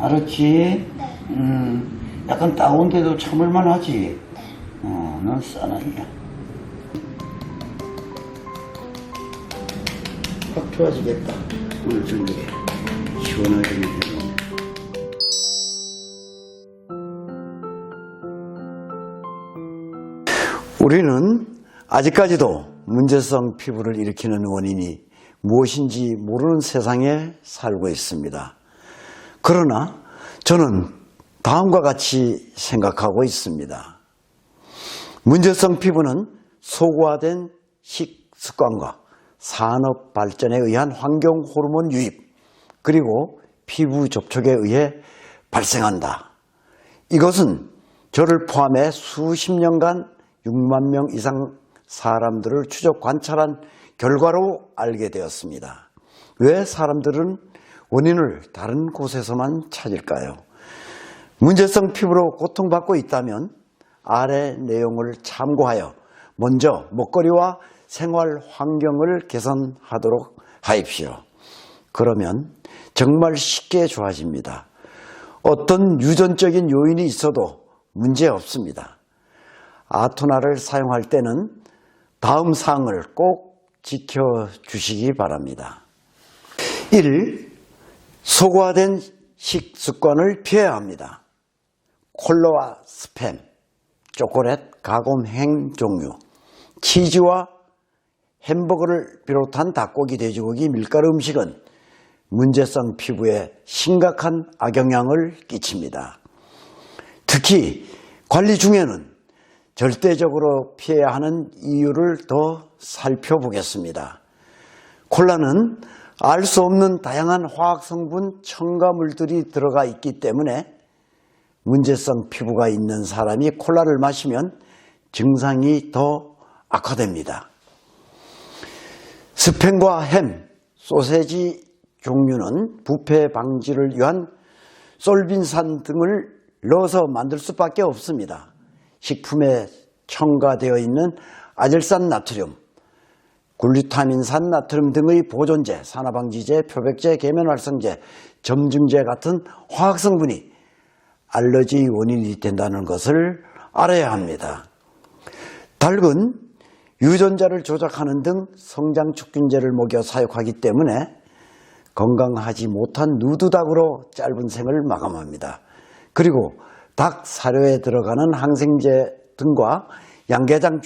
알았지? 네. 약간 따가운데도 참을만 하지? 넌 싸나이야. 확 좋아지겠다. 오늘 저녁에 시원하게 먹으면. 우리는 아직까지도 문제성 피부를 일으키는 원인이 무엇인지 모르는 세상에 살고 있습니다. 그러나 저는 다음과 같이 생각하고 있습니다. 문제성 피부는 소고화된 식습관과 산업 발전에 의한 환경 호르몬 유입, 그리고 피부 접촉에 의해 발생한다. 이것은 저를 포함해 수십 년간 6만 명 이상 사람들을 추적 관찰한 결과로 알게 되었습니다. 왜 사람들은 원인을 다른 곳에서만 찾을까요? 문제성 피부로 고통받고 있다면 아래 내용을 참고하여 먼저 먹거리와 생활 환경을 개선하도록 하십시오. 그러면 정말 쉽게 좋아집니다. 어떤 유전적인 요인이 있어도 문제 없습니다. 아토나를 사용할 때는 다음 사항을 꼭 지켜주시기 바랍니다. 1. 소고화된 식습관을 피해야 합니다. 콜라와 스팸, 초콜릿, 가공행 종류, 치즈와 햄버거를 비롯한 닭고기, 돼지고기, 밀가루 음식은 문제성 피부에 심각한 악영향을 끼칩니다. 특히 관리 중에는 절대적으로 피해야 하는 이유를 더 살펴보겠습니다. 콜라는 알 수 없는 다양한 화학성분, 첨가물들이 들어가 있기 때문에 문제성 피부가 있는 사람이 콜라를 마시면 증상이 더 악화됩니다. 스팸과 햄, 소세지 종류는 부패 방지를 위한 솔빈산 등을 넣어서 만들 수밖에 없습니다. 식품에 첨가되어 있는 아질산 나트륨, 글루타민산 나트륨 등의 보존제, 산화방지제, 표백제, 계면활성제, 점증제 같은 화학성분이 알러지 원인이 된다는 것을 알아야 합니다. 닭은 유전자를 조작하는 등 성장촉진제를 먹여 사육하기 때문에 건강하지 못한 누드닭으로 짧은 생을 마감합니다. 그리고 닭 사료에 들어가는 항생제 등과 양계장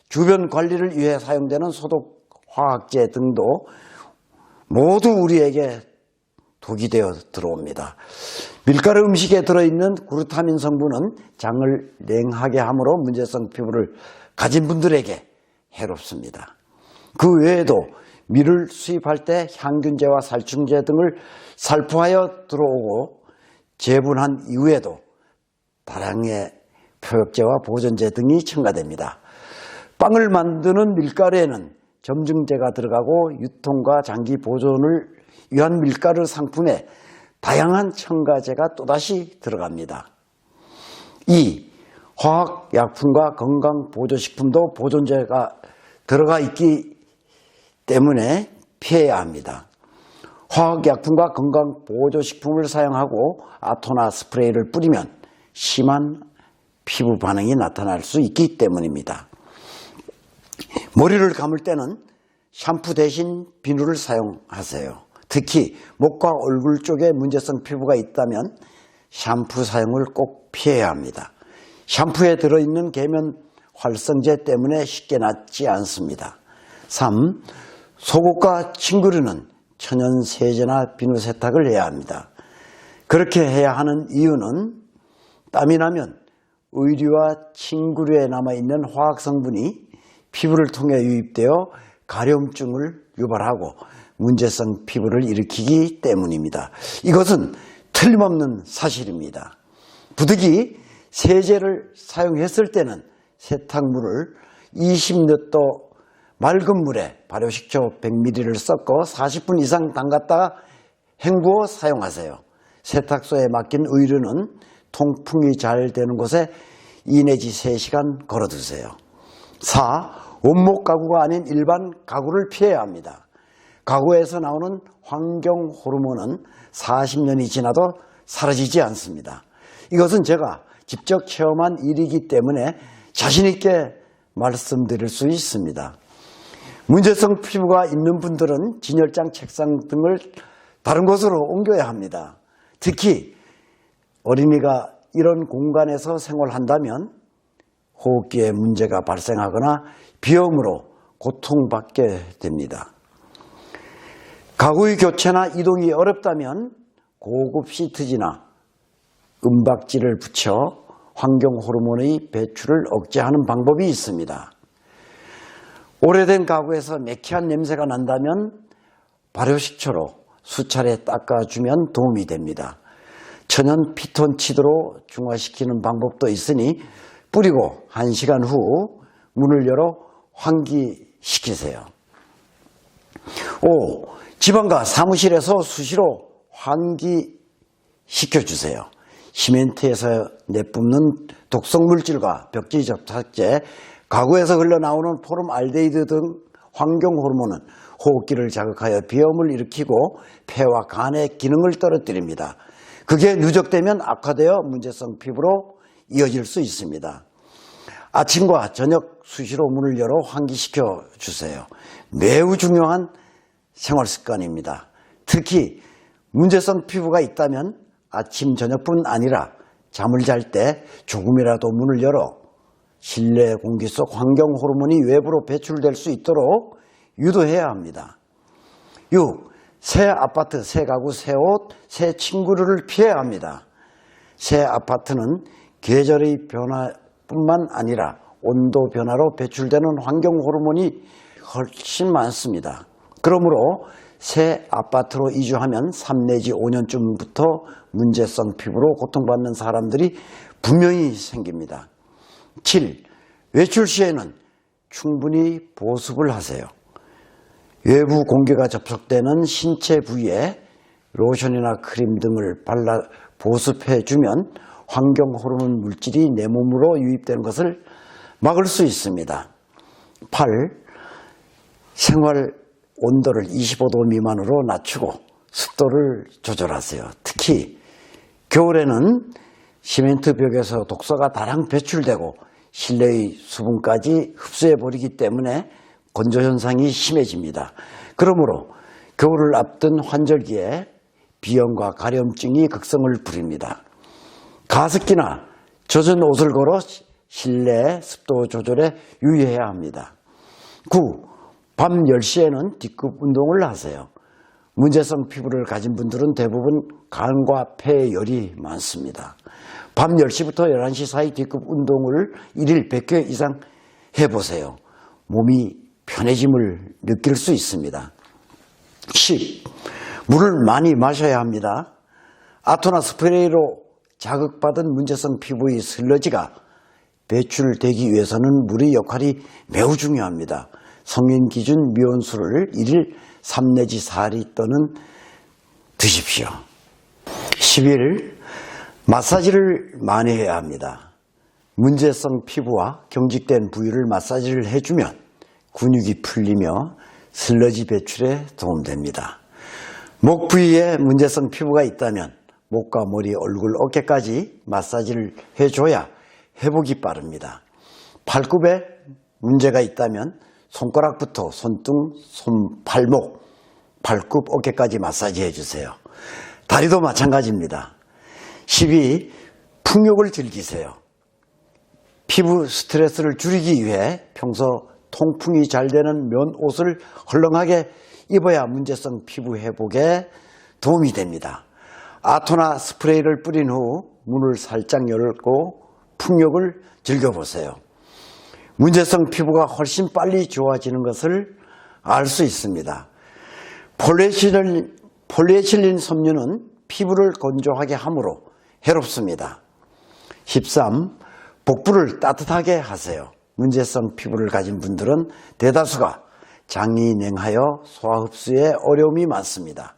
주변 관리를 위해 사용되는 소독 화학제 등도 모두 우리에게 독이 되어 들어옵니다. 밀가루 음식에 들어있는 글루타민 성분은 장을 냉하게 함으로 문제성 피부를 가진 분들에게 해롭습니다. 그 외에도 밀을 수입할 때 향균제와 살충제 등을 살포하여 들어오고 재분한 이후에도 다량의 표백제와 보존제 등이 첨가됩니다. 빵을 만드는 밀가루에는 점증제가 들어가고 유통과 장기 보존을 위한 밀가루 상품에 다양한 첨가제가 또다시 들어갑니다. 2. 화학약품과 건강보조식품도 보존제가 들어가 있기 때문에 피해야 합니다. 화학약품과 건강보조식품을 사용하고 아토나 스프레이를 뿌리면 심한 피부 반응이 나타날 수 있기 때문입니다. 머리를 감을 때는 샴푸 대신 비누를 사용하세요. 특히 목과 얼굴 쪽에 문제성 피부가 있다면 샴푸 사용을 꼭 피해야 합니다. 샴푸에 들어있는 계면 활성제 때문에 쉽게 낫지 않습니다. 3. 속옷과 침구류는 천연 세제나 비누 세탁을 해야 합니다. 그렇게 해야 하는 이유는 땀이 나면 의류와 침구류에 남아있는 화학성분이 피부를 통해 유입되어 가려움증을 유발하고 문제성 피부를 일으키기 때문입니다. 이것은 틀림없는 사실입니다. 부득이 세제를 사용했을 때는 세탁물을 20몇 맑은 물에 발효식초 100ml를 섞어 40분 이상 담갔다가 헹구어 사용하세요. 세탁소에 맡긴 의류는 통풍이 잘 되는 곳에 2 내지 3시간 걸어두세요. 4. 원목 가구가 아닌 일반 가구를 피해야 합니다. 가구에서 나오는 환경 호르몬은 40년이 지나도 사라지지 않습니다. 이것은 제가 직접 체험한 일이기 때문에 자신 있게 말씀드릴 수 있습니다. 문제성 피부가 있는 분들은 진열장, 책상 등을 다른 곳으로 옮겨야 합니다. 특히 어린이가 이런 공간에서 생활한다면 호흡기에 문제가 발생하거나 비염으로 고통받게 됩니다. 가구의 교체나 이동이 어렵다면 고급 시트지나 은박지를 붙여 환경 호르몬의 배출을 억제하는 방법이 있습니다. 오래된 가구에서 매캐한 냄새가 난다면 발효식초로 수차례 닦아주면 도움이 됩니다. 천연 피톤치드로 중화시키는 방법도 있으니 뿌리고 1시간 후 문을 열어 환기시키세요. 5. 지방과 사무실에서 수시로 환기시켜주세요. 시멘트에서 내뿜는 독성물질과 벽지 접착제, 가구에서 흘러나오는 포름알데히드 등 환경 호르몬은 호흡기를 자극하여 비염을 일으키고 폐와 간의 기능을 떨어뜨립니다. 그게 누적되면 악화되어 문제성 피부로 이어질 수 있습니다. 아침과 저녁 수시로 문을 열어 환기시켜 주세요. 매우 중요한 생활 습관입니다. 특히 문제성 피부가 있다면 아침, 저녁뿐 아니라 잠을 잘 때 조금이라도 문을 열어 실내 공기 속 환경 호르몬이 외부로 배출될 수 있도록 유도해야 합니다. 6. 새 아파트, 새 가구, 새 옷, 새 친구를 피해야 합니다. 새 아파트는 계절의 변화뿐만 아니라 온도 변화로 배출되는 환경 호르몬이 훨씬 많습니다. 그러므로 새 아파트로 이주하면 3 내지 5년쯤부터 문제성 피부로 고통받는 사람들이 분명히 생깁니다. 7. 외출 시에는 충분히 보습을 하세요. 외부 공기가 접촉되는 신체 부위에 로션이나 크림 등을 발라 보습해주면 환경 호르몬 물질이 내 몸으로 유입되는 것을 막을 수 있습니다. 8. 생활 온도를 25도 미만으로 낮추고 습도를 조절하세요. 특히 겨울에는 시멘트 벽에서 독소가 다량 배출되고 실내의 수분까지 흡수해버리기 때문에 건조 현상이 심해집니다. 그러므로 겨울을 앞둔 환절기에 비염과 가려움증이 극성을 부립니다. 가습기나 젖은 옷을 걸어 실내 습도 조절에 유의해야 합니다. 9. 밤 10시에는 D급 운동을 하세요. 문제성 피부를 가진 분들은 대부분 간과 폐에 열이 많습니다. 밤 10시부터 11시 사이 D급 운동을 1일 100회 이상 해보세요. 몸이 편해짐을 느낄 수 있습니다. 10. 물을 많이 마셔야 합니다. 아토나 스프레이로 자극받은 문제성 피부의 슬러지가 배출되기 위해서는 물의 역할이 매우 중요합니다. 성인 기준 미온수를 1일 3 내지 4리터는 드십시오. 11. 마사지를 많이 해야 합니다. 문제성 피부와 경직된 부위를 마사지를 해주면 근육이 풀리며 슬러지 배출에 도움됩니다. 목 부위에 문제성 피부가 있다면 목과 머리, 얼굴, 어깨까지 마사지를 해줘야 회복이 빠릅니다. 발굽에 문제가 있다면 손가락부터 손등, 발목, 발굽, 어깨까지 마사지 해주세요. 다리도 마찬가지입니다. 12. 풍욕을 즐기세요. 피부 스트레스를 줄이기 위해 평소 통풍이 잘 되는 면 옷을 헐렁하게 입어야 문제성 피부 회복에 도움이 됩니다. 아토나 스프레이를 뿌린 후 문을 살짝 열고 풍욕을 즐겨보세요. 문제성 피부가 훨씬 빨리 좋아지는 것을 알 수 있습니다. 폴리에틸린 섬유는 피부를 건조하게 하므로 해롭습니다. 13. 복부를 따뜻하게 하세요. 문제성 피부를 가진 분들은 대다수가 장이 냉하여 소화 흡수에 어려움이 많습니다.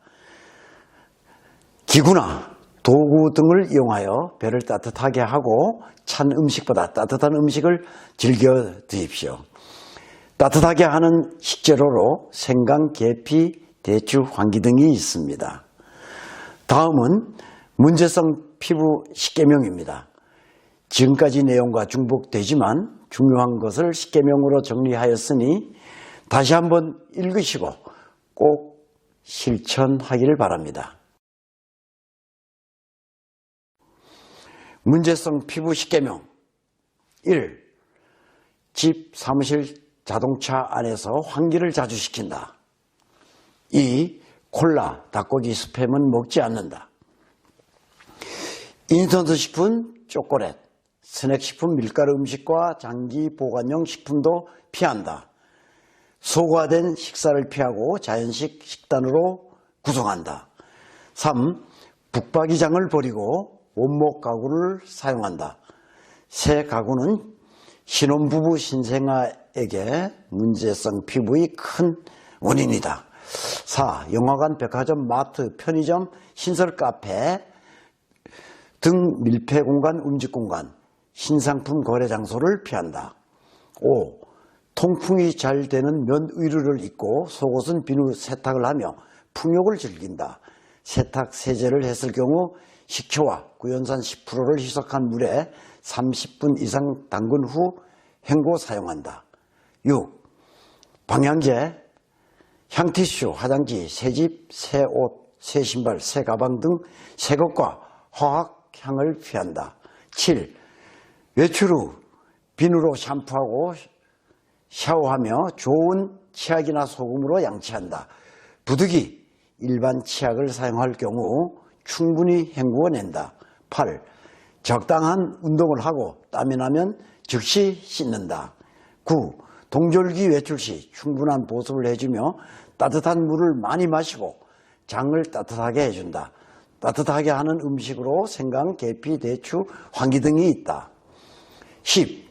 기구나 도구 등을 이용하여 배를 따뜻하게 하고 찬 음식보다 따뜻한 음식을 즐겨 드십시오. 따뜻하게 하는 식재료로 생강, 계피, 대추, 환기 등이 있습니다. 다음은 문제성 피부 10개명입니다. 지금까지 내용과 중복되지만 중요한 것을 10개명으로 정리하였으니 다시 한번 읽으시고 꼭 실천하기를 바랍니다. 문제성 피부 10개명 1. 집, 사무실, 자동차 안에서 환기를 자주 시킨다. 2. 콜라, 닭고기, 스팸은 먹지 않는다. 인스턴트 식품, 초콜릿, 스낵식품, 밀가루 음식과 장기 보관용 식품도 피한다. 소과된 식사를 피하고 자연식 식단으로 구성한다. 3. 북박이장을 버리고 원목 가구를 사용한다. 새 가구는 신혼부부 신생아에게 문제성 피부의 큰 원인이다. 4. 영화관, 백화점, 마트, 편의점, 신설 카페 등 밀폐 공간, 음식 공간, 신상품 거래 장소를 피한다. 5. 통풍이 잘 되는 면 의류를 입고 속옷은 비누 세탁을 하며 풍욕을 즐긴다. 세탁 세제를 했을 경우 식초와 구연산 10%를 희석한 물에 30분 이상 담근 후 헹궈 사용한다. 6. 방향제, 향티슈, 화장지, 새집, 새 옷, 새 신발, 새 가방 등 새 것과 화학향을 피한다. 7. 외출 후 비누로 샴푸하고 샤워하며 좋은 치약이나 소금으로 양치한다. 부득이 일반 치약을 사용할 경우 충분히 헹구어낸다. 8. 적당한 운동을 하고 땀이 나면 즉시 씻는다. 9. 동절기 외출 시 충분한 보습을 해주며 따뜻한 물을 많이 마시고 장을 따뜻하게 해준다. 따뜻하게 하는 음식으로 생강, 계피, 대추, 환기 등이 있다. 10.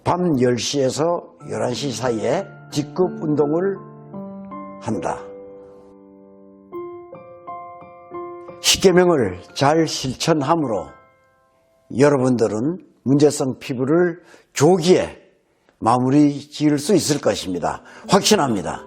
밤 10시에서 11시 사이에 직급 운동을 한다. 10계명을 잘 실천함으로 여러분들은 문제성 피부를 조기에 마무리 지을 수 있을 것입니다. 확신합니다.